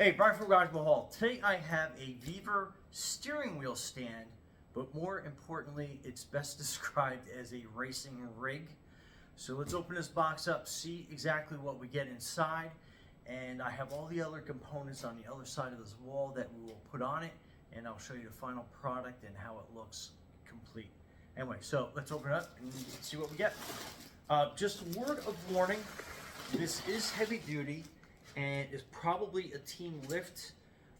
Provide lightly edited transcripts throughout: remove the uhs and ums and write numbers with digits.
Hey, Brian from Garage Mahal. Today I have a VEVOR steering wheel stand, but more importantly, it's best described as a racing rig. So let's open this box up, see exactly what we get inside, and I have all the other components on the other side of this wall that we will put on it, and I'll show you the final product and how it looks complete. Anyway, so let's open it up and see what we get. Just a word of warning, this is heavy duty and is probably a team lift.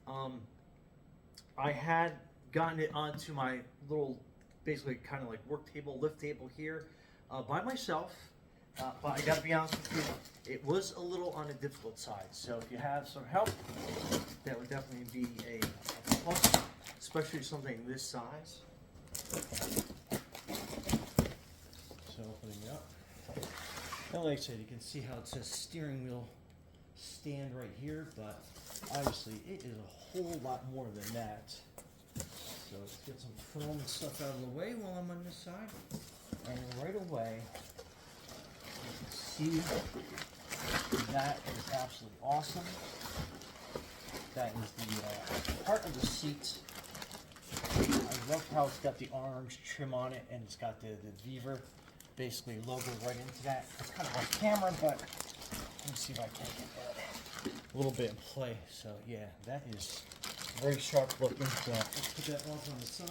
I had gotten it onto my little, basically kind of like work table, lift table here by myself, but I gotta be honest with you, it was a little on the difficult side. So if you have some help, that would definitely be a plus, especially something this size. So opening it up, and like I said, you can see how it says steering wheel stand right here, but obviously it is a whole lot more than that. So let's get some film and stuff out of the way while I'm on this side. And right away, you can see that is absolutely awesome. That is the part of the seat. I love how it's got the orange trim on it, and it's got the VEVOR basically logo right into that. It's kind of off camera, but let me see if I can get that a little bit in play. So yeah, that is very sharp looking. So let's put that off on the side.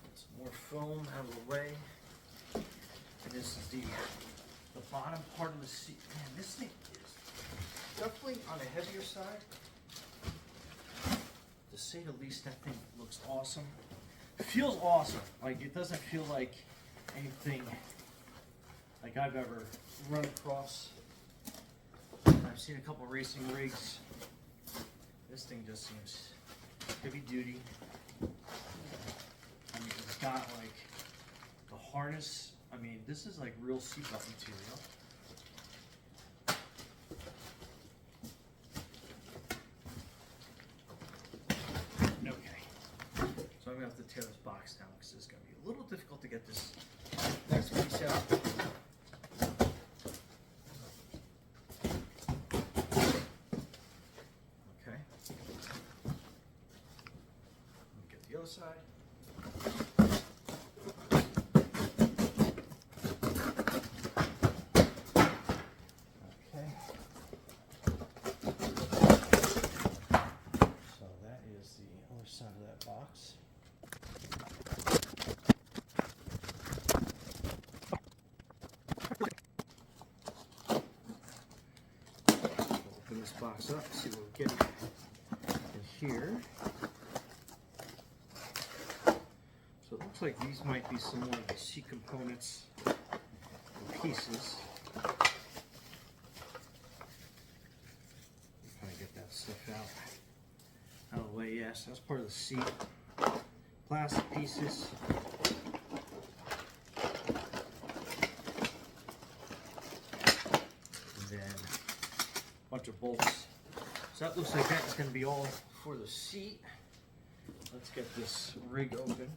Get some more foam out of the way. And this is the bottom part of the seat. Man, this thing is definitely on the heavier side. To say the least, that thing looks awesome. It feels awesome. Like, it doesn't feel like anything like I've ever run across. I've seen a couple racing rigs. This thing just seems heavy duty. I mean, it's got like the harness. I mean, this is like real seatbelt material. Okay. So I'm gonna have to tear this box down because it's gonna be a little difficult to get this next piece out. The other side. Okay. So that is the other side of that box. Open this box up, see what we get in here. So it looks like these might be some more of the seat components and pieces. Trying to get that stuff out of the way. Yes, that's part of the seat. Plastic pieces. And then a bunch of bolts. So that looks like that's going to be all for the seat. Let's get this rig open.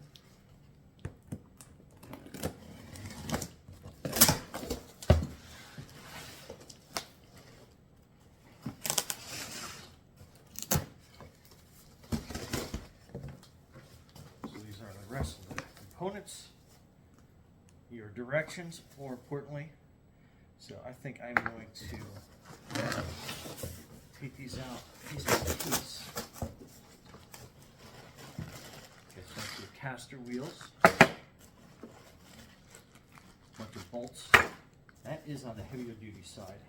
Rest of the components, your directions, more importantly. So I think I'm going to take these out piece by piece. Okay, so that's your caster wheels, bunch of bolts. That is on the heavier duty side.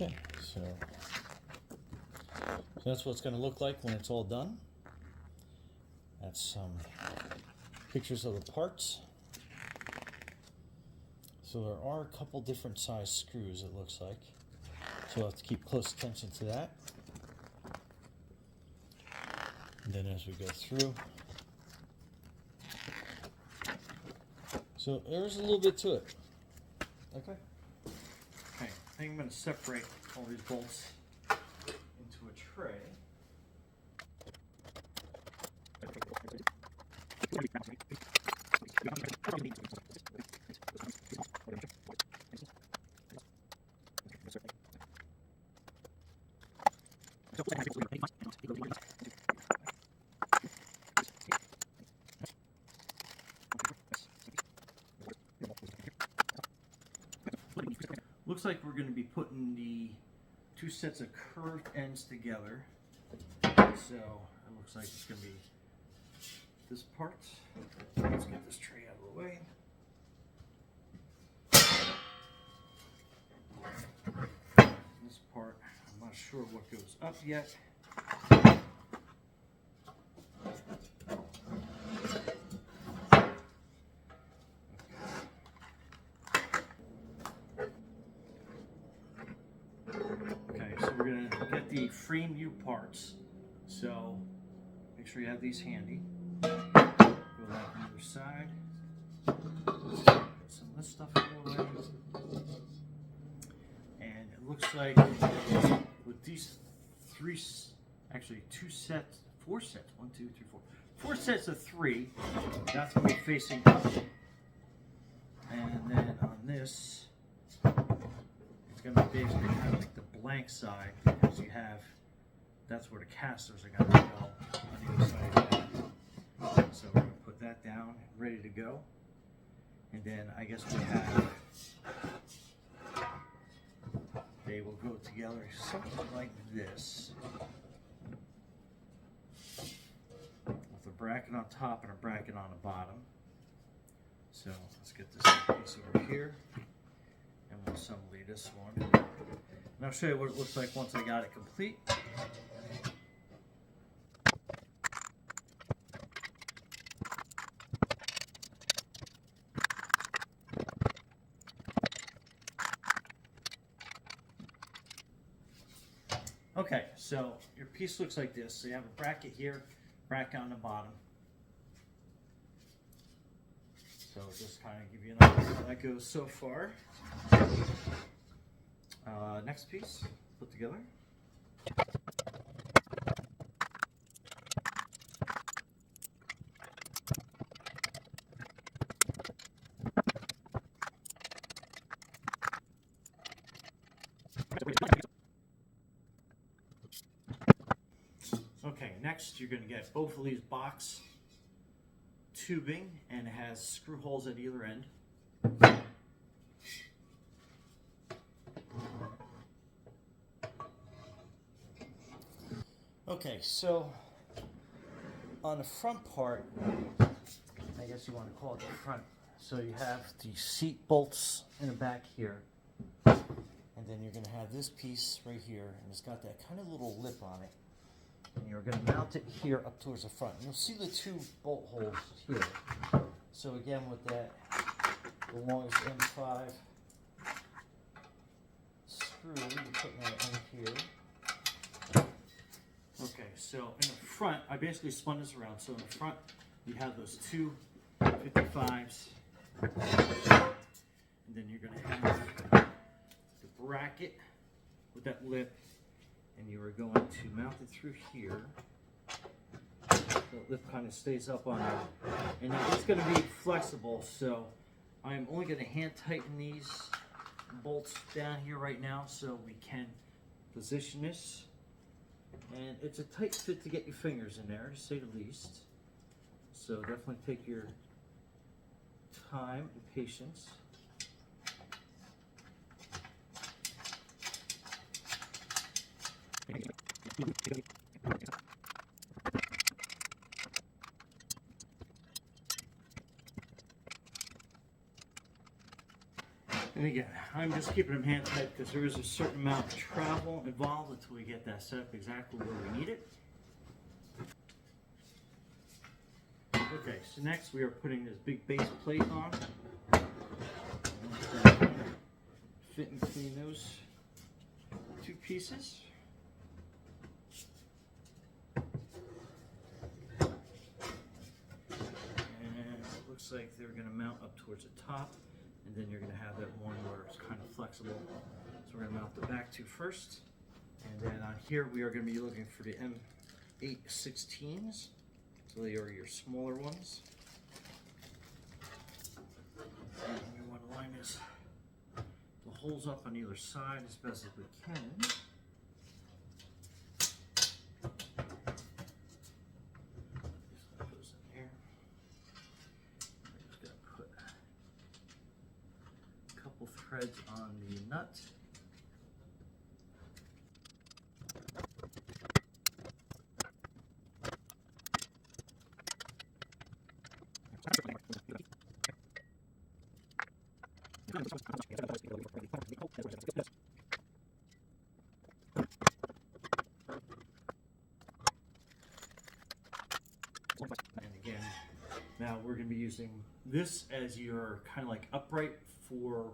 Okay, so So that's what it's going to look like when it's all done. That's some pictures of the parts. So there are a couple different size screws, it looks like. So we'll have to keep close attention to that. And then as we go through. So there's a little bit to it. Okay. Okay, I think I'm going to separate all these bolts into a tray. Looks like we're going to be putting the two sets of curved ends together. So it looks like it's going to be this part. Let's get this tray out of the way. This part, I'm not sure what goes up yet. We're going to get the frame U parts, so make sure you have these handy. Go that on the other side. Get some of this stuff out of the way. And it looks like with these four sets, 1, 2, 3, 4. 4 sets of 3, that's going to be facing up. And then on this, it's going to be basically kind of like the blank side, because you have, that's where the casters are going to go on the other side of that. So we're going to put that down, ready to go. And then I guess we have, they will go together something like this, with a bracket on top and a bracket on the bottom. So let's get this piece over here, and we'll assembly this one. And I'll show you what it looks like once I got it complete. Okay, so your piece looks like this. So you have a bracket here, bracket on the bottom. So just kind of give you an idea how that goes so far. Next piece, put together. Okay, next you're going to get both of these box tubing, and it has screw holes at either end. Okay, so on the front part, I guess you want to call it the front. So you have the seat bolts in the back here, and then you're going to have this piece right here, and it's got that kind of little lip on it. And you're going to mount it here up towards the front. And you'll see the 2 bolt holes here. So again, with that, the longest M5 screw, you're putting that in here. Okay, so in the front, I basically spun this around. So in the front, you have those 2 55s. And then you're going to have the bracket with that lip. And you are going to mount it through here. The lip kind of stays up on there. And now it's going to be flexible, so I'm only going to hand tighten these bolts down here right now so we can position this. And it's a tight fit to get your fingers in there, to say the least. So definitely take your time and patience. And again, I'm just keeping them hand tight because there is a certain amount of travel involved until we get that set up exactly where we need it. Okay, so next we are putting this big base plate on. Fit in between those two pieces. And it looks like they're going to mount up towards the top, and then you're going to have that one where it's kind of flexible. So we're going to mount the back two first, and then on here we are going to be looking for the M816s. So they are your smaller ones. And we want to line this, the holes up on either side as best as we can. Just put those in there. We're just going to put a couple threads on the nut. And again, now we're going to be using this as your kind of like upright for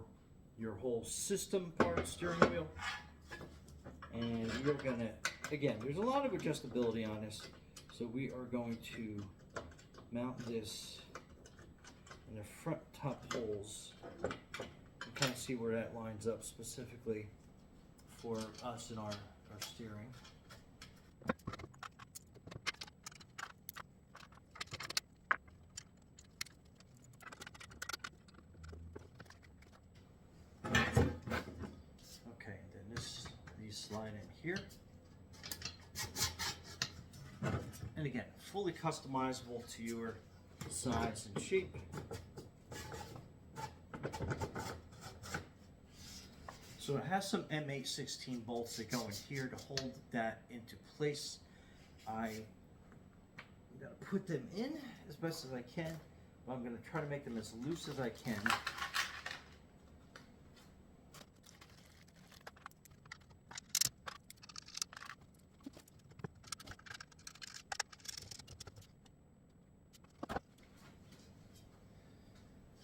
your whole system part steering wheel. And you're going to, again, there's a lot of adjustability on this. So we are going to mount this in the front top holes. You kind of see where that lines up specifically for us and our steering. Okay, then these slide in here. And again, fully customizable to your size and shape. So it has some M816 bolts that go in here to hold that into place. I gotta put them in as best as I can, but I'm gonna try to make them as loose as I can.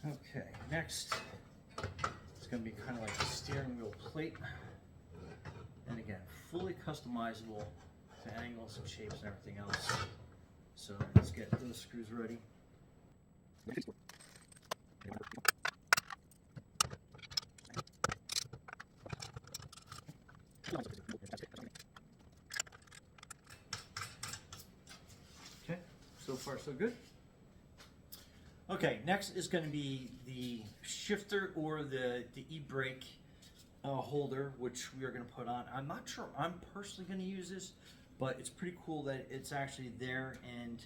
Okay, next it's going to be kind of like the steering wheel plate, and again, fully customizable to angles and shapes and everything else. So let's get those screws ready. Okay, so far so good. Okay, next is going to be the shifter or the e-brake holder, which we are going to put on. I'm not sure I'm personally going to use this, but it's pretty cool that it's actually there and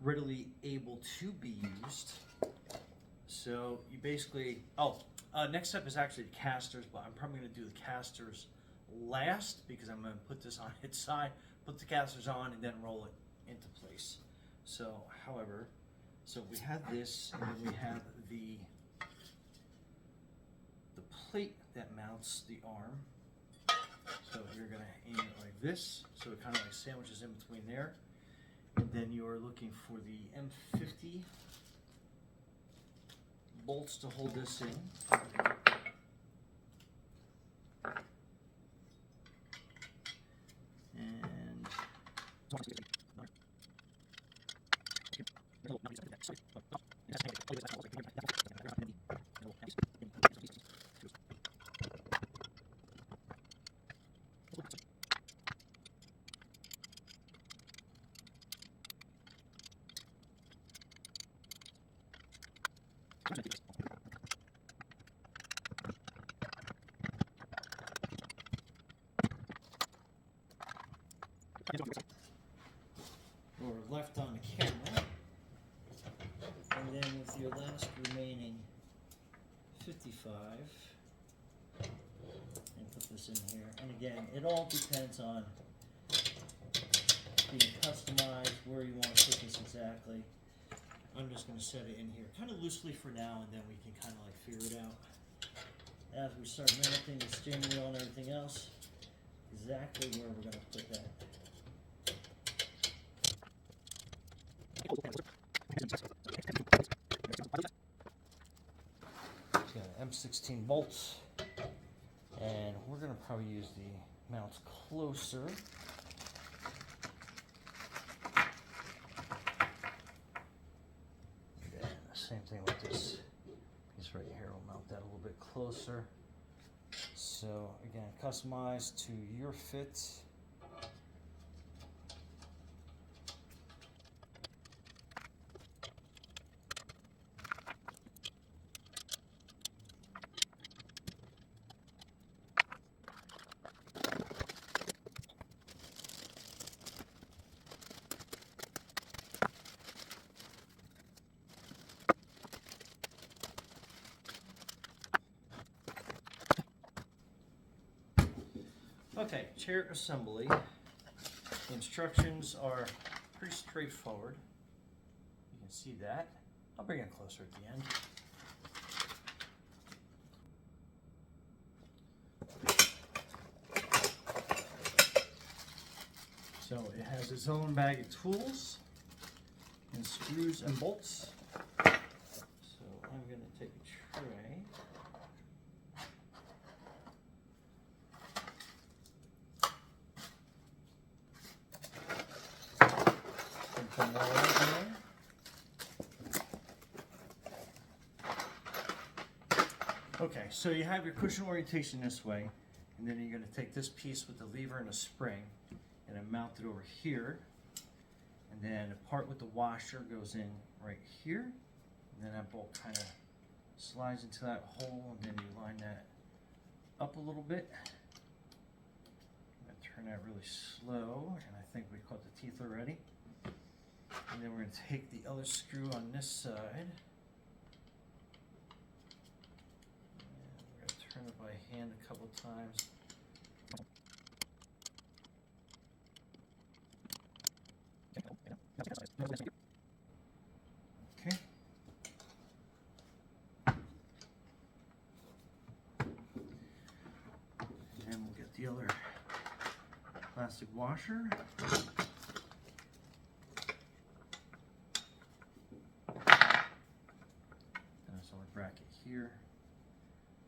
readily able to be used. So you basically, next step is actually the casters, but I'm probably going to do the casters last because I'm going to put this on its side, put the casters on, and then roll it into place. So, however, so we have this, and then we have the plate that mounts the arm. So you're going to aim it like this, so it kind of like sandwiches in between there. And then you are looking for the M50 bolts to hold this in. And or left on the camera, and then with your last remaining 55, and put this in here. And again, it all depends on being customized, where you want to put this exactly. I'm just going to set it in here kind of loosely for now, and then we can kind of like figure it out. as we start mounting the steering wheel and everything else, exactly where we're going to put that. It's got an M16 bolts, and we're going to probably use the mounts closer. And the same thing with this piece right here. We'll mount that a little bit closer. So again, customized to your fit. Okay, chair assembly. The instructions are pretty straightforward. You can see that. I'll bring it closer at the end. So it has its own bag of tools and screws and bolts. So I'm going to take a tray. Some more in there. Okay, so you have your cushion orientation this way, and then you're going to take this piece with the lever and a spring and then mount it over here, and then the part with the washer goes in right here, and then that bolt kind of slides into that hole, and then you line that up a little bit. I'm going to turn that really slow, and I think we caught the teeth already. And then we're going to take the other screw on this side, and we're going to turn it by hand a couple times. Okay. And we'll get the other plastic washer. Bracket here,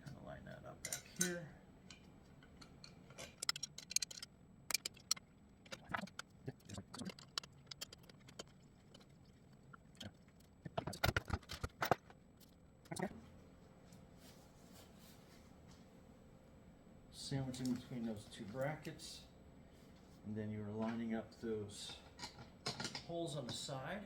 kind of line that up back here. Sandwiching between those two brackets, and then you're lining up those holes on the side.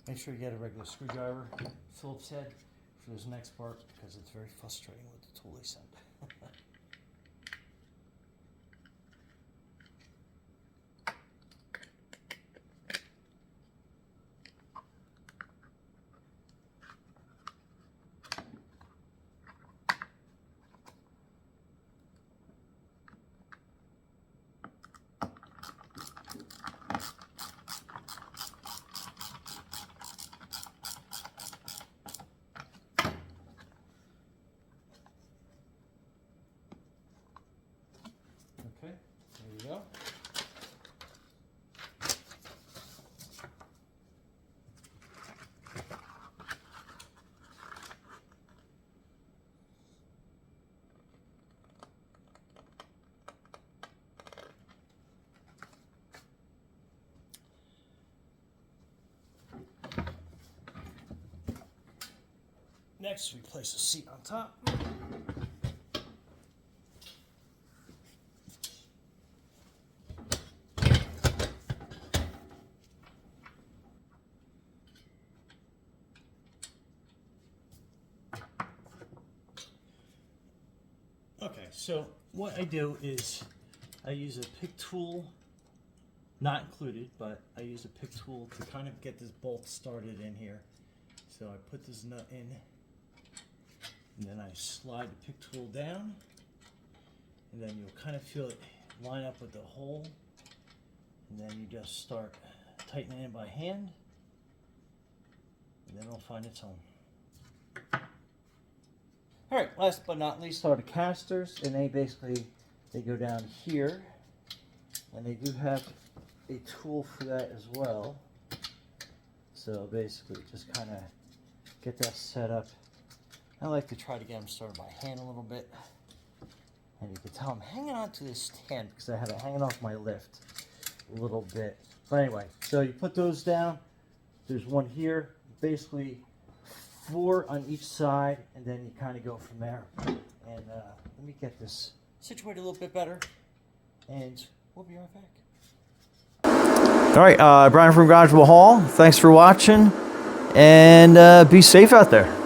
Make sure you get a regular screwdriver, Phillips head, for this next part, because it's very frustrating with the tool they send. Okay, there you go. Next, we place a seat on top. so what I do is I use a pick tool, not included, but I use a pick tool to kind of get this bolt started in here. So I put this nut in, and then I slide the pick tool down, and then you'll kind of feel it line up with the hole, and then you just start tightening it by hand, and then it'll find its home. All right, last but not least are the casters, and they go down here, and they do have a tool for that as well. So basically just kind of get that set up. I like to try to get them started by hand a little bit, and you can tell I'm hanging on to this stand because I have it hanging off my lift a little bit. But anyway, so you put those down. There's one here, basically 4 on each side, and then you kind of go from there. And let me get this situated a little bit better, and we'll be right back. All right, Brian from Garageville Hall. Thanks for watching, and be safe out there.